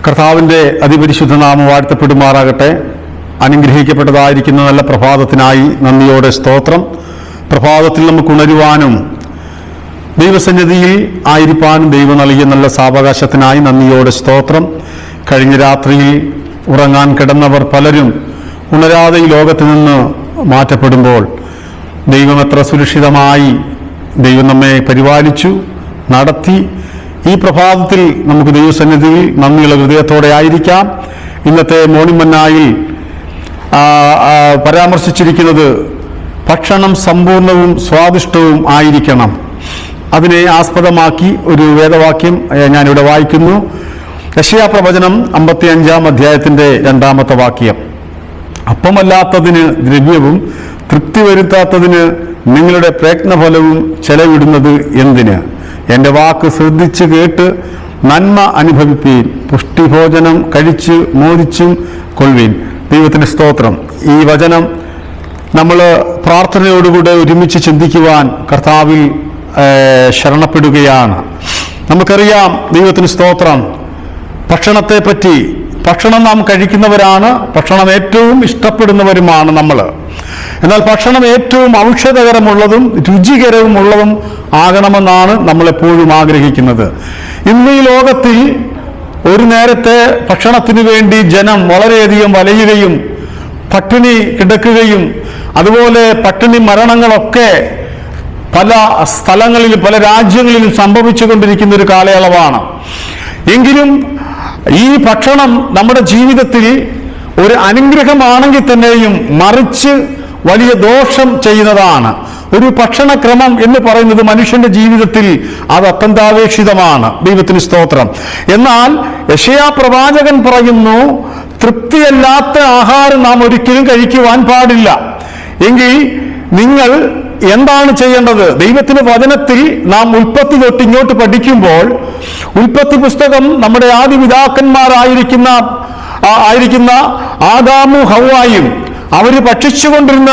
കർത്താവിൻ്റെ അതിപരിശുദ്ധ നാമം വാഴ്ത്തപ്പെടുമാറാകട്ടെ. അനുഗ്രഹിക്കപ്പെട്ടതായിരിക്കുന്ന നല്ല പ്രഭാതത്തിനായി നന്ദിയോടെ സ്തോത്രം. പ്രഭാതത്തിൽ നമുക്ക് ഉണരുവാനും ദൈവസന്നിധിയിൽ ആയിരിക്കാനും ദൈവം നൽകിയ നല്ല സാവകാശത്തിനായി നന്ദിയോടെ സ്തോത്രം. കഴിഞ്ഞ രാത്രിയിൽ ഉറങ്ങാൻ കിടന്നവർ പലരും ഉണരാതെ ഈ ലോകത്ത് നിന്ന് മാറ്റപ്പെടുമ്പോൾ ദൈവം എത്ര സുരക്ഷിതമായി ദൈവം നമ്മെ പരിപാലിച്ചു നടത്തി. ഈ പ്രഭാതത്തിൽ നമുക്ക് ദൈവസന്നിധിയിൽ നന്ദിയുള്ള ഹൃദയത്തോടെ ആയിരിക്കാം. ഇന്നത്തെ മോർണിംഗ് മന്നായിൽ പരാമർശിച്ചിരിക്കുന്നത് ഭക്ഷണം സമ്പൂർണവും സ്വാദിഷ്ടവും ആയിരിക്കണം. അതിനെ ആസ്പദമാക്കി ഒരു വേദവാക്യം ഞാനിവിടെ വായിക്കുന്നു. യെശയ്യാ പ്രവചനം 55-ാം അധ്യായത്തിൻ്റെ 2-ാമത്തെ വാക്യം. അപ്പമല്ലാത്തതിന് ദ്രവ്യവും തൃപ്തി വരുത്താത്തതിന് നിങ്ങളുടെ പ്രയത്നഫലവും ചെലവിടുന്നത് എന്തിന്? എൻ്റെ വാക്ക് ശ്രദ്ധിച്ച് കേട്ട് നന്മ അനുഭവിപ്പീൻ, പുഷ്ടിഭോജനം കഴിച്ച് മോദിച്ചും കൊള്ളുവീൻ. ദൈവത്തിൻ്റെ സ്തോത്രം. ഈ വചനം നമ്മൾ പ്രാർത്ഥനയോടുകൂടെ ഒരുമിച്ച് ചിന്തിക്കുവാൻ കർത്താവിൽ ശരണപ്പെടുകയാണ്. നമുക്കറിയാം, ദൈവത്തിന് സ്തോത്രം, ഭക്ഷണത്തെപ്പറ്റി. ഭക്ഷണം നാം കഴിക്കുന്നവരാണ്, ഭക്ഷണം ഏറ്റവും ഇഷ്ടപ്പെടുന്നവരുമാണ് നമ്മൾ. എന്നാൽ ഭക്ഷണം ഏറ്റവും ഔഷധകരമുള്ളതും രുചികരവുമുള്ളതും ആകണമെന്നാണ് നമ്മളെപ്പോഴും ആഗ്രഹിക്കുന്നത്. ഇന്ന് ഈ ലോകത്തിൽ ഒരു നേരത്തെ ഭക്ഷണത്തിന് വേണ്ടി ജനം വളരെയധികം വലയുകയും പട്ടിണി കിടക്കുകയും അതുപോലെ പട്ടിണി മരണങ്ങളൊക്കെ പല സ്ഥലങ്ങളിലും പല രാജ്യങ്ങളിലും സംഭവിച്ചു കൊണ്ടിരിക്കുന്ന ഒരു കാലയളവാണ്. എങ്കിലും ഈ ഭക്ഷണം നമ്മുടെ ജീവിതത്തിൽ ഒരു അനുഗ്രഹമാണെങ്കിൽ തന്നെയും മറിച്ച് വലിയ ദോഷം ചെയ്യുന്നതാണ്. ഒരു ഭക്ഷണക്രമം എന്ന് പറയുന്നത് മനുഷ്യന്റെ ജീവിതത്തിൽ അത് അത്യന്താപേക്ഷിതമാണ്. ദൈവത്തിന് സ്തോത്രം. എന്നാൽ യെശയ്യാ പ്രവാചകൻ പറയുന്നു, തൃപ്തിയല്ലാത്ത ആഹാരം നാം ഒരിക്കലും കഴിക്കുവാൻ പാടില്ല. എങ്കിൽ നിങ്ങൾ എന്താണ് ചെയ്യേണ്ടത്? ദൈവത്തിന്റെ വചനത്തിൽ നാം ഉൽപ്പത്തി തൊട്ട് ഇങ്ങോട്ട് പഠിക്കുമ്പോൾ, ഉൽപ്പത്തി പുസ്തകം നമ്മുടെ ആദി പിതാക്കന്മാരായിരിക്കുന്ന ആദാമും ഹവ്വായും അവർ ഭക്ഷിച്ചുകൊണ്ടിരുന്ന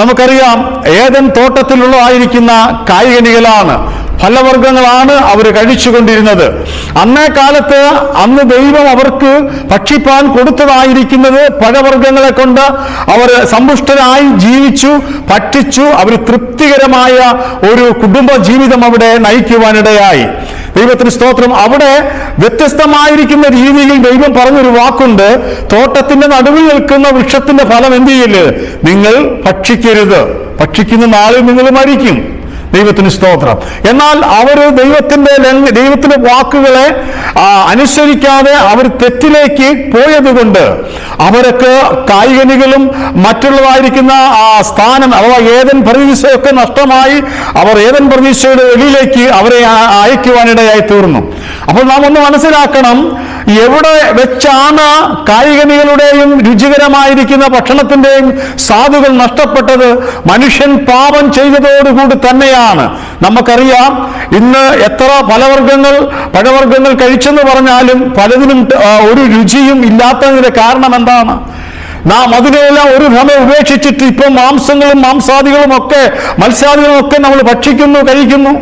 നമുക്കറിയാം ഏദൻ തോട്ടത്തിലുള്ളതായിരിക്കുന്ന കായ്കനികളാണ്, ഫലവർഗ്ഗങ്ങളാണ് അവർ കഴിച്ചുകൊണ്ടിരുന്നത്. അന്നേ കാലത്ത് അന്ന് ദൈവം അവർക്ക് ഭക്ഷിപ്പാൻ കൊടുത്തതായിരിക്കുന്നത് പഴവർഗ്ഗങ്ങളെ കൊണ്ട് അവർ സമ്പുഷ്ടരായി ജീവിച്ചു, ഭക്ഷിച്ചു. അവർ തൃപ്തികരമായ ഒരു കുടുംബ ജീവിതം അവിടെ നയിക്കുവാനിടയായി. ദൈവത്തിന് സ്തോത്രം. അവിടെ വ്യത്യസ്തമായിരിക്കുന്ന രീതിയിൽ ദൈവം പറഞ്ഞൊരു വാക്കുണ്ട്, തോട്ടത്തിന്റെ നടുവിൽ നിൽക്കുന്ന വൃക്ഷത്തിന്റെ ഫലം എന്ത് ചെയ്യല്? നിങ്ങൾ ഭക്ഷിക്കരുത്, ഭക്ഷിക്കുന്ന നാളിൽ നിങ്ങൾ മരിക്കും. ദൈവത്തിന് സ്തോത്രം. എന്നാൽ അവർ ദൈവത്തിന്റെ വാക്കുകളെ അനുസരിക്കാതെ അവർ തെറ്റിലേക്ക് പോയതുകൊണ്ട് അവർക്ക് കായ്കനികളും മറ്റുള്ളതായിരിക്കുന്ന സ്ഥാനം അഥവാ ഏദൻ പർദീസയൊക്കെ നഷ്ടമായി. അവർ ഏദൻ പർദീസയുടെ വെളിയിലേക്ക് അവരെ അയക്കുവാനിടയായി തീർന്നു. അപ്പോൾ നാം ഒന്ന് മനസ്സിലാക്കണം, എവിടെ വെച്ചാണ് കായ്കനികളുടെയും രുചികരമായിരിക്കുന്ന ഭക്ഷണത്തിന്റെയും സ്വാദുകൾ നഷ്ടപ്പെട്ടത്? മനുഷ്യൻ പാപം ചെയ്തതോടുകൂടി തന്നെയാണ്. നമുക്കറിയാം, ഇന്ന് എത്ര പഴവർഗ്ഗങ്ങൾ കഴിച്ചെന്ന് പറഞ്ഞാലും പലതിനും ഒരു രുചിയും ഇല്ലാത്തതിന്റെ കാരണം എന്താണ്? നാം അതിനെല്ലാം ഒരു ഭ്രമം ഉപേക്ഷിച്ചിട്ട് ഇപ്പം മാംസങ്ങളും മാംസാദികളും ഒക്കെ മത്സ്യാദികളും ഒക്കെ നമ്മൾ ഭക്ഷിക്കുന്നു, കഴിക്കുന്നു.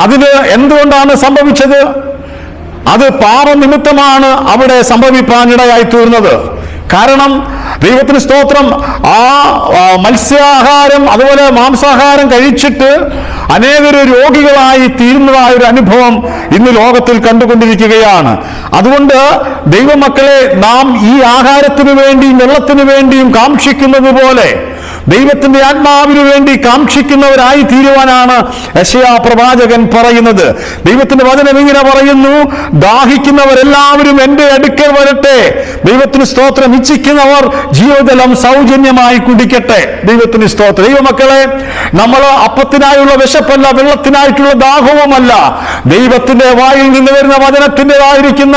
അതിന് എന്തുകൊണ്ടാണ് സംഭവിച്ചത്? അത് പാപനിമിത്തമാണ് അവിടെ സംഭവിപ്പാനിടയായി തീർന്നത്. കാരണം ദൈവത്തിന് സ്തോത്രം, ആ മത്സ്യാഹാരം അതുപോലെ മാംസാഹാരം കഴിച്ചിട്ട് അനേകർ രോഗികളായി തീരുന്നതായ ഒരു അനുഭവം ഇന്ന് ലോകത്തിൽ കണ്ടുകൊണ്ടിരിക്കുകയാണ്. അതുകൊണ്ട് ദൈവമക്കളെ, നാം ഈ ആഹാരത്തിനു വേണ്ടിയും വെള്ളത്തിനു വേണ്ടിയും കാക്ഷിക്കുന്നത് പോലെ ദൈവത്തിന്റെ ആത്മാവിനു വേണ്ടി കാക്ഷിക്കുന്നവരായി തീരുവാനാണ് യെശയ്യാ പ്രവാചകൻ പറയുന്നത്. ദൈവത്തിന്റെ വചനം ഇങ്ങനെ പറയുന്നു, ദാഹിക്കുന്നവരെല്ലാവരും എൻ്റെ അടുക്കൽ വരട്ടെ. ദൈവത്തിന് സ്തോത്രം. ഇച്ഛിക്കുന്നവർ ജീവജലം സൗജന്യമായി കുടിക്കട്ടെ. ദൈവത്തിന് സ്തോത്രം. ദൈവമക്കളെ, നമ്മൾ അപ്പത്തിനായുള്ള വിശപ്പല്ല, വെള്ളത്തിനായിട്ടുള്ള ദാഹവുമല്ല. ദൈവത്തിന്റെ വായിൽ നിന്ന് വരുന്ന വചനത്തിൻ്റെതായിരിക്കുന്ന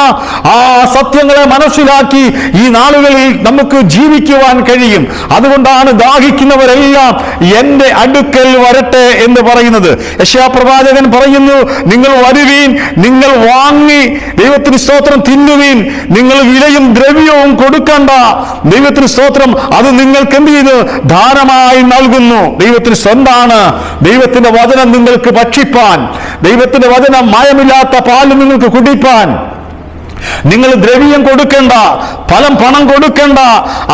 ആ സത്യങ്ങളെ മനസ്സിലാക്കി ഈ നാളുകളിൽ നമുക്ക് ജീവിക്കുവാൻ കഴിയും. അതുകൊണ്ടാണ് ദാഹിക്കുന്നവരെല്ലാം എൻ്റെ അടുക്കൽ വരട്ടെ എന്ന് പറയുന്നത്. യെശയ്യാ പ്രവാചകൻ പറയുന്നു, നിങ്ങൾ വരുവീൻ, നിങ്ങൾ വാങ്ങി ദൈവത്തിന് സ്തോത്രം തിന്നുവീൻ, നിങ്ങൾ വിലയും ദ്രവ്യവും കൊടുക്കണ്ട. ദൈവത്തിന് സ്തോത്രം. അത് നിങ്ങൾക്ക് എന്ത് ചെയ്തു? ധാരമായി നൽകുന്നു. ദൈവത്തിന് സ്വന്താണ്. ദൈവത്തിന്റെ വചനം നിങ്ങൾക്ക് ഭക്ഷിപ്പാൻ, ദൈവത്തിന്റെ വചനം മായമില്ലാത്ത പാല് നിങ്ങൾക്ക് കുടിപ്പാൻ നിങ്ങൾ ദ്രവ്യം കൊടുക്കണ്ട, പണം കൊടുക്കണ്ട,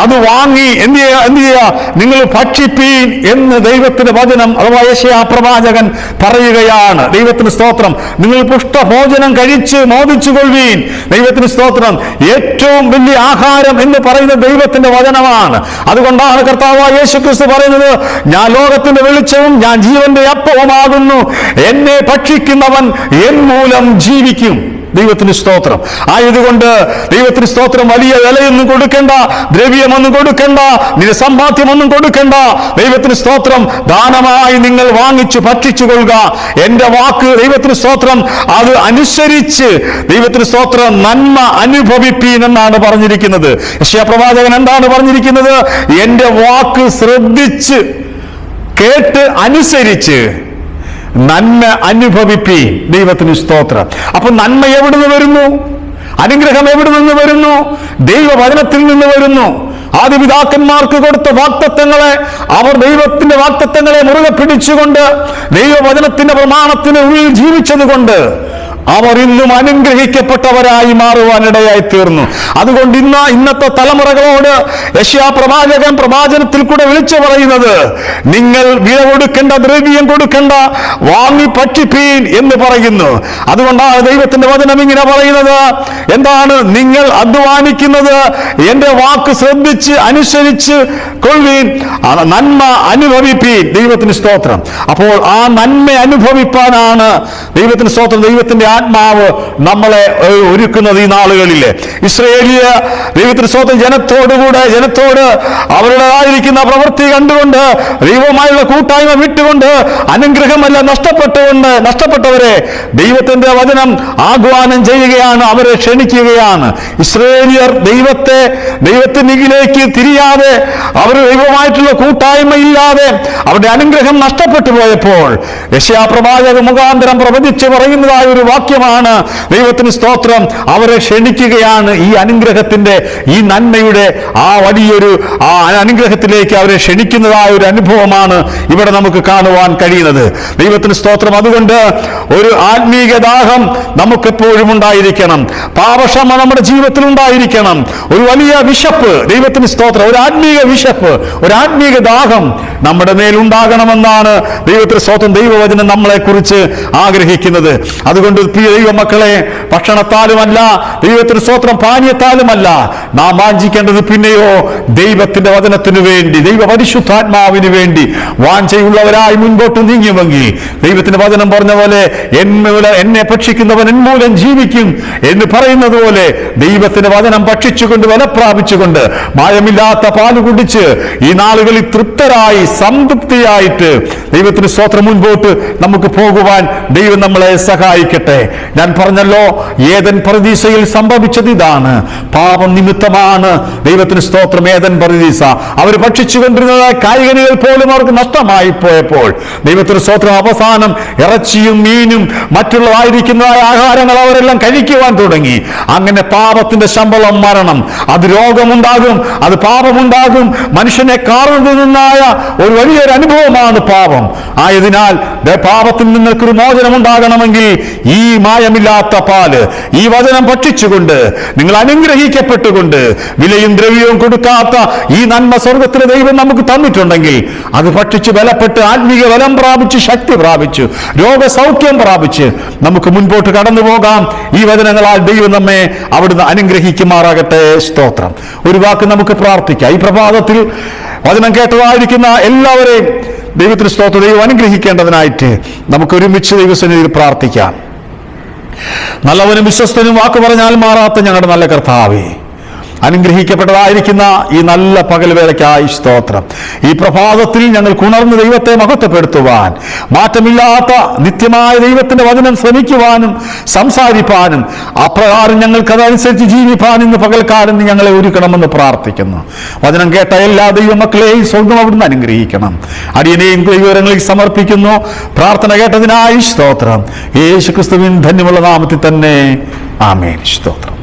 അത് വാങ്ങി എന്ത് ചെയ്യുക, നിങ്ങൾ ഭക്ഷിപ്പീൻ എന്ന് ദൈവത്തിന്റെ വചനം അഥവാ യെശയ്യാ പ്രവാചകൻ പറയുകയാണ്. ദൈവത്തിന് സ്തോത്രം. നിങ്ങൾ പുഷ്ടഭോജനം കഴിച്ച് മോദിച്ചുകൊള്ളുവീൻ. ദൈവത്തിന് സ്തോത്രം. ഏറ്റവും വലിയ ആഹാരം എന്ന് പറയുന്നത് ദൈവത്തിന്റെ വചനമാണ്. അതുകൊണ്ടാണ് കർത്താവായ യേശുക്രിസ്തു പറയുന്നത്, ഞാൻ ലോകത്തിന്റെ വെളിച്ചവും ഞാൻ ജീവന്റെ അപ്പവുമാകുന്നു, എന്നെ ഭക്ഷിക്കുന്നവൻ എൻ മൂലം ജീവിക്കും. ദൈവത്തിന് സ്തോത്രം. ആയതുകൊണ്ട് ദൈവത്തിന് സ്തോത്രം. വലിയ വിലയൊന്നും കൊടുക്കണ്ട, ദ്രവ്യമൊന്നും കൊടുക്കണ്ട, നിന്റെ സമ്പാദ്യമൊന്നും കൊടുക്കണ്ട. ദൈവത്തിന് സ്തോത്രം. ദാനമായി നിങ്ങൾ വാങ്ങിച്ചു ഭക്ഷിച്ചു കൊള്ളുക. എന്റെ വാക്ക് ദൈവത്തിന് സ്തോത്രം അത് അനുസരിച്ച് ദൈവത്തിന് സ്തോത്രം നന്മ അനുഭവിപ്പീൻ എന്നാണ് പറഞ്ഞിരിക്കുന്നത്. യെശയ്യാ പ്രവാചകൻ എന്താണ് പറഞ്ഞിരിക്കുന്നത്? എന്റെ വാക്ക് ശ്രദ്ധിച്ച് കേട്ട് അനുസരിച്ച് നന്മ അനുഭവിപ്പീൻ. ദൈവത്തിന് സ്തോത്രം. അപ്പൊ നന്മ എവിടുന്ന് വരുന്നു? അനുഗ്രഹം എവിടെ നിന്ന് വരുന്നു? ദൈവവചനത്തിൽ നിന്ന് വരുന്നു. ആദിപിതാക്കന്മാർക്ക് കൊടുത്ത വാഗ്ദത്തങ്ങളെ, അവർ ദൈവത്തിന്റെ വാഗ്ദത്തങ്ങളെ മുറുകെ പിടിച്ചുകൊണ്ട് ദൈവവചനത്തിന്റെ പ്രമാണത്തിന് ഉള്ളിൽ ജീവിച്ചത് കൊണ്ട് അവർ ഇന്നും അനുഗ്രഹിക്കപ്പെട്ടവരായി മാറുവാനിടയായി തീർന്നു. അതുകൊണ്ട് ഇന്നത്തെ തലമുറകളോട് യെശയ്യാ പ്രവാചകൻ പ്രവാചനത്തിൽ കൂടെ വിളിച്ചു പറയുന്നത്, നിങ്ങൾ വില കൊടുക്കേണ്ട, ദ്രവ്യം കൊടുക്കേണ്ട, വാങ്ങി ഭക്ഷിപ്പീൻ എന്ന് പറയുന്നു. അതുകൊണ്ടാണ് ദൈവത്തിന്റെ വചനം ഇങ്ങനെ പറയുന്നത്. എന്താണ്? നിങ്ങൾ അധ്വാനിക്കുന്നത് എന്റെ വാക്ക് ശ്രദ്ധിച്ച് അനുസരിച്ച് കൊള്ളുവീൻ, നന്മ അനുഭവിപ്പീൻ. ദൈവത്തിന് സ്തോത്രം. അപ്പോൾ ആ നന്മ അനുഭവിപ്പാനാണ് ദൈവത്തിന് സ്തോത്രം, ദൈവത്തിന്റെ ആത്മാവ് നമ്മളെ ഒരുക്കുന്നത് ഈ നാളുകളിൽ. ഇസ്രായേലിയ ദൈവത്തിന് സ്തോത്രം ജനത്തോട് അവരുടേതായിരിക്കുന്ന പ്രവൃത്തി കണ്ടുകൊണ്ട്, ദൈവവുമായുള്ള കൂട്ടായ്മ വിട്ടുകൊണ്ട്, അനുഗ്രഹമല്ല നഷ്ടപ്പെട്ടവരെ ദൈവത്തിന്റെ വചനം ആഹ്വാനം ചെയ്യുകയാണ്, അവരെ ക്ഷണിക്കുകയാണ്. ഇസ്രായേലിയർ ദൈവത്തിനിലേക്ക് തിരിയാതെ, അവർ ദൈവമായിട്ടുള്ള കൂട്ടായ്മ ഇല്ലാതെ അവരുടെ അനുഗ്രഹം നഷ്ടപ്പെട്ടു പോയപ്പോൾ യെശയ്യാ പ്രവാചക മുഖാന്തരം പ്രവചിച്ച് പറയുന്നതായ ഒരു വാക്യമാണ്. ദൈവത്തിന് സ്തോത്രം. അവരെ ക്ഷണിക്കുകയാണ് ഈ അനുഗ്രഹത്തിന്റെ, ഈ നന്മയുടെ ആ വലിയൊരു ആ അനുഗ്രഹത്തിലേക്ക് അവരെ ക്ഷണിക്കുന്നതായ ഒരു അനുഭവമാണ് ഇവിടെ നമുക്ക് കാണുവാൻ കഴിയുന്നത്. ദൈവത്തിന് സ്തോത്രം. അതുകൊണ്ട് ഒരു ആത്മീക ദാഹം നമുക്കെപ്പോഴും ഉണ്ടായിരിക്കണം. പാപക്ഷമ നമ്മുടെ ജീവിതത്തിൽ ഉണ്ടായിരിക്കണം. ഒരു വലിയ വിശപ്പ്, ദൈവത്തിന് സ്തോത്രം, ഒരു ആത്മീക വിശപ്പ്, ഒരു ആത്മീക ദാഹം നമ്മുടെ മേലുണ്ടാകണമെന്നാണ് ദൈവത്തിന് സ്തോത്രം ദൈവവചനം നമ്മളെ കുറിച്ച് ആഗ്രഹിക്കുന്നത്. അതുകൊണ്ട് പ്രിയ ദൈവമക്കളെ, ഭക്ഷണത്താലുമല്ല, ദൈവത്തിന് സ്തോത്രം പാനീയത്താലുമല്ല നാം വാഞ്ചിക്കേണ്ടത്, പിന്നെയോ ദൈവത്തിന്റെ വചനത്തിനു വേണ്ടി, ദൈവ പരിശുദ്ധാത്മാവിന് വേണ്ടി വാഞ്ചയുള്ളവരായി മുൻപോട്ട് നീങ്ങിയുമെങ്കിൽ ദൈവത്തിന്റെ വചനം പറഞ്ഞ പോലെ എന്നെ ഭക്ഷിക്കുന്നവൻ എൻ മൂലം ജീവിക്കും എന്ന് പറയുന്നത് പോലെ ദൈവത്തിന്റെ വചനം ഭക്ഷിച്ചുകൊണ്ട് വില പ്രാപിച്ചുകൊണ്ട് മായമില്ലാത്ത പാല് കുടിച്ച് ഈ നാളുകളിൽ തൃപ്തരായി സംതൃപ്തിയായിട്ട് ദൈവത്തിന് സ്തോത്രം മുൻപോട്ട് നമുക്ക് പോകുവാൻ ദൈവം നമ്മളെ സഹായിക്കട്ടെ. ഞാൻ പറഞ്ഞല്ലോ, ഏദൻ പറുദീസയിൽ സംഭവിച്ചത് ഇതാണ്. പാപം നിമിത്തമാണ് ദൈവത്തിന് സ്തോത്രം ഏദൻ പറുദീസ. അവർ ഭക്ഷിച്ചുകൊണ്ടിരുന്ന കായികനികൾ പോലും അവർക്ക് നഷ്ടമായി പോയപ്പോൾ ദൈവത്തിന് സ്തോത്രം അവസാനം ഇറച്ചിയും മീനും മറ്റുള്ളതായിരിക്കുന്നതായ ആഹാരങ്ങൾ അവരെല്ലാം കഴിക്കുവാൻ തുടങ്ങി. അങ്ങനെ പാപത്തിന്റെ ശമ്പളം മരണം. അത് രോഗമുണ്ടാകും, അത് പാപമുണ്ടാകും. മനുഷ്യനെ കാർന്നുനിന്നായ ഒരു വലിയൊരു അനുഭവമാണ് പാപം. ആയതിനാൽ പാപത്തിൽ നിങ്ങൾക്കൊരു മോചനം ഉണ്ടാകണമെങ്കിൽ ഈ മായമില്ലാത്ത പാല്, ഈ വചനം ഭക്ഷിച്ചുകൊണ്ട് നിങ്ങൾ അനുഗ്രഹിക്കപ്പെട്ടുകൊണ്ട് വിലയും ദ്രവ്യവും കൊടുക്കാത്ത ഈ നന്മ സ്വർഗത്തിലെ ദൈവം നമുക്ക് തന്നിട്ടുണ്ടെങ്കിൽ അത് ഭക്ഷിച്ച് ബലപ്പെട്ട് ആത്മീയ ബലം പ്രാപിച്ച്, ശക്തി പ്രാപിച്ചു, രോഗസൗഖ്യം പ്രാപിച്ച് നമുക്ക് മുൻപോട്ട് കടന്നു പോകാം. ഈ വചനങ്ങളാൽ ദൈവം നമ്മെ അവിടുന്ന് അനുഗ്രഹിക്കുമാറാകട്ടെ. സ്തോത്രം. ഒരു വാക്ക് നമുക്ക് പ്രാർത്ഥിക്കാം. ഈ പ്രഭാതത്തിൽ വചനം കേട്ടതായിരിക്കുന്ന എല്ലാവരെയും ദൈവത്തിന് സ്തോത്രം, ദൈവം അനുഗ്രഹിക്കേണ്ടതിനായിട്ട് നമുക്ക് ഒരുമിച്ച് ദൈവസന്നിധിയിൽ പ്രാർത്ഥിക്കാം. നല്ലവനും വിശ്വസ്തനും വാക്ക് പറഞ്ഞാൽ മാറാത്ത ഞങ്ങളുടെ നല്ല കർത്താവേ, അനുഗ്രഹിക്കപ്പെട്ടതായിരിക്കുന്ന ഈ നല്ല പകൽവേളയ്ക്കായി സ്തോത്രം. ഈ പ്രഭാതത്തിൽ ഞങ്ങൾക്ക് ഉണർന്ന് ദൈവത്തെ മഹത്വപ്പെടുത്തുവാൻ, മാറ്റമില്ലാത്ത നിത്യമായ ദൈവത്തിന്റെ വചനം ശ്രമിക്കുവാനും സംസാരിപ്പാനും അപ്രകാരം ഞങ്ങൾക്കതനുസരിച്ച് ജീവിപ്പാൻ ഇന്ന് പകൽക്കാലം ഞങ്ങളെ ഒരുക്കണമെന്ന് പ്രാർത്ഥിക്കുന്നു. വചനം കേട്ട എല്ലാ ദൈവമക്കളെയും സ്വർഗം അവിടുന്ന് അനുഗ്രഹിക്കണം. അടിയനെയും ദൈവങ്ങളിൽ സമർപ്പിക്കുന്നു. പ്രാർത്ഥന കേട്ടതിനായി സ്തോത്രം. യേശുക്രിസ്തുവിൻ ധന്യമുള്ള നാമത്തിൽ തന്നെ ആമേൻ. സ്തോത്രം.